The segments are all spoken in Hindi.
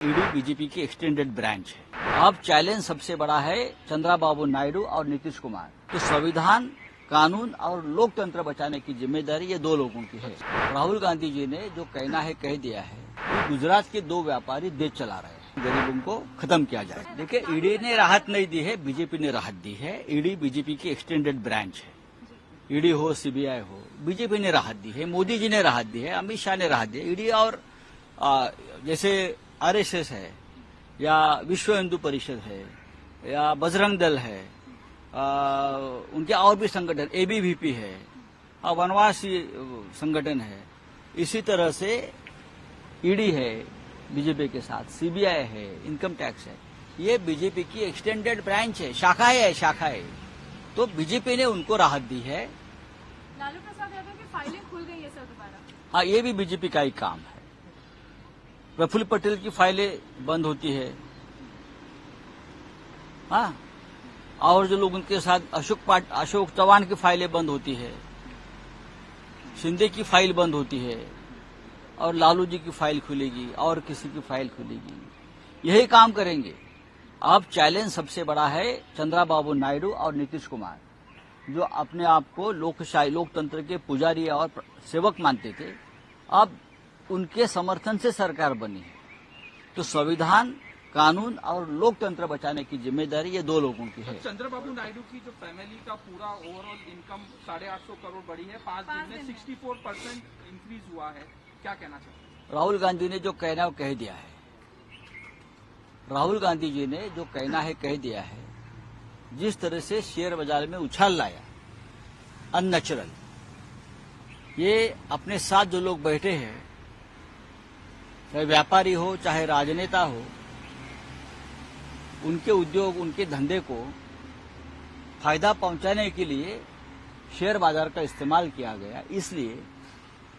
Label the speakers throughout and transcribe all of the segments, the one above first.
Speaker 1: ईडी बीजेपी की एक्सटेंडेड ब्रांच है। अब चैलेंज सबसे बड़ा है चंद्रबाबू नायडू और नीतीश कुमार। तो संविधान, कानून और लोकतंत्र बचाने की जिम्मेदारी ये दो लोगों की है। राहुल गांधी जी ने जो कहना है कह दिया है कि गुजरात के दो व्यापारी देश चला रहे हैं, गरीबों को खत्म किया जाए। देखिए, ईडी ने राहत नहीं दी है, बीजेपी ने राहत दी है। ईडी बीजेपी की एक्सटेंडेड ब्रांच है। ईडी हो, सीबीआई हो, बीजेपी ने राहत दी है, मोदी जी ने राहत दी है, अमित शाह ने राहत दी है। ईडी और जैसे आरएसएस है या विश्व हिंदू परिषद है या बजरंग दल है, उनके और भी संगठन, एबीवीपी है, वनवासी संगठन है। इसी तरह से ईडी है बीजेपी के साथ, सीबीआई है, इनकम टैक्स है। ये बीजेपी की एक्सटेंडेड ब्रांच है, शाखा है। तो बीजेपी ने उनको राहत दी है।
Speaker 2: लालू प्रसाद यादव की फाइलें खुल गई है सर दोबारा।
Speaker 1: हाँ, ये भी बीजेपी का ही काम है। प्रफुल्ल पटेल की फाइलें बंद होती है, हाँ, और जो लोग उनके साथ अशोक चौहान की फाइलें बंद होती है, शिंदे की फाइल बंद होती है, और लालू जी की फाइल खुलेगी और किसी की फाइल खुलेगी। यही काम करेंगे। अब चैलेंज सबसे बड़ा है चंद्रबाबू नायडू और नीतीश कुमार, जो अपने आप को लोकतंत्र के पुजारी और सेवक मानते थे। अब उनके समर्थन से सरकार बनी है। तो संविधान, कानून और लोकतंत्र बचाने की जिम्मेदारी ये दो लोगों की है।
Speaker 3: चंद्रबाबू नायडू की जो फैमिली का पूरा ओवरऑल इनकम 850 करोड़ बढ़ी है, 5 दिन में 64% इंक्रीज हुआ है, क्या कहना चाहते हैं?
Speaker 1: राहुल गांधी ने जो कहना है वो कह दिया है। राहुल गांधी जी ने जो कहना है कह दिया है। जिस तरह से शेयर बाजार में उछाल लाया, अननेचुरल। ये अपने साथ जो लोग बैठे हैं, चाहे व्यापारी हो चाहे राजनेता हो, उनके उद्योग, उनके धंधे को फायदा पहुंचाने के लिए शेयर बाजार का इस्तेमाल किया गया, इसलिए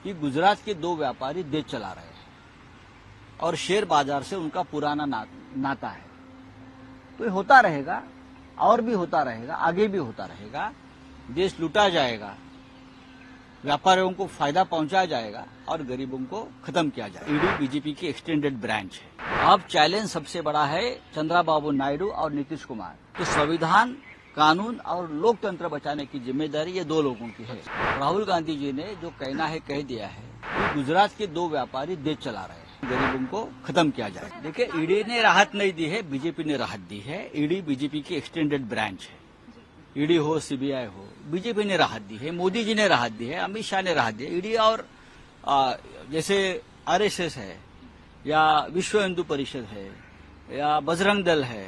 Speaker 1: कि गुजरात के दो व्यापारी देश चला रहे हैं और शेयर बाजार से उनका पुराना नाता है। तो ये होता रहेगा और भी होता रहेगा, आगे भी होता रहेगा। देश लूटा जाएगा, व्यापारियों को फायदा पहुंचाया जाएगा और गरीबों को खत्म किया जाएगा। ईडी बीजेपी की एक्सटेंडेड ब्रांच है। अब चैलेंज सबसे बड़ा है चंद्रबाबू नायडू और नीतीश कुमार। तो संविधान, कानून और लोकतंत्र बचाने की जिम्मेदारी ये दो लोगों की है। राहुल गांधी जी ने जो कहना है कह दिया है कि गुजरात के दो व्यापारी देश चला रहे हैं, गरीबों को खत्म किया जाए। देखिए, ईडी ने राहत नहीं दी है, बीजेपी ने राहत दी है। ईडी बीजेपी की एक्सटेंडेड ब्रांच है। ईडी हो, सीबीआई हो, बीजेपी ने राहत दी है, मोदी जी ने राहत दी है, अमित शाह ने राहत दी है। ईडी और जैसे आरएसएस है या विश्व हिंदू परिषद है या बजरंग दल है,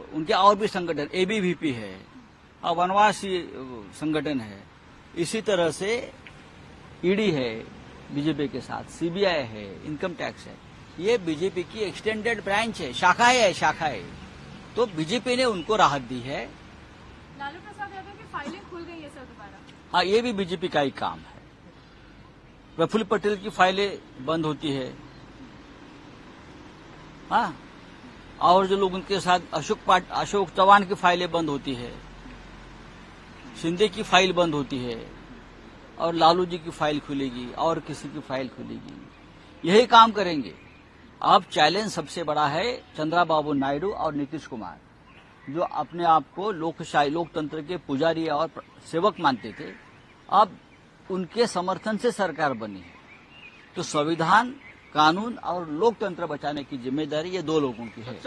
Speaker 1: उनके और भी संगठन, एबीवीपी है, वनवासी संगठन है। इसी तरह से ईडी है बीजेपी के साथ, सीबीआई है, इनकम टैक्स है। ये बीजेपी की एक्सटेंडेड ब्रांच है, शाखा है। तो बीजेपी ने उनको राहत दी है।
Speaker 2: लालू प्रसाद यादव की फाइलें खुल गई है सर दोबारा।
Speaker 1: हाँ, ये भी बीजेपी का ही काम है। प्रफुल्ल पटेल की फाइलें बंद होती है, हाँ, और जो लोग उनके साथ अशोक चौहान की फाइलें बंद होती है, शिंदे की फाइल बंद होती है, और लालू जी की फाइल खुलेगी और किसी की फाइल खुलेगी। यही काम करेंगे। अब चैलेंज सबसे बड़ा है चंद्रबाबू नायडू और नीतीश कुमार, जो अपने आप को लोकतंत्र के पुजारी और सेवक मानते थे। अब उनके समर्थन से सरकार बनी है। तो संविधान, कानून और लोकतंत्र बचाने की जिम्मेदारी ये दो लोगों की है।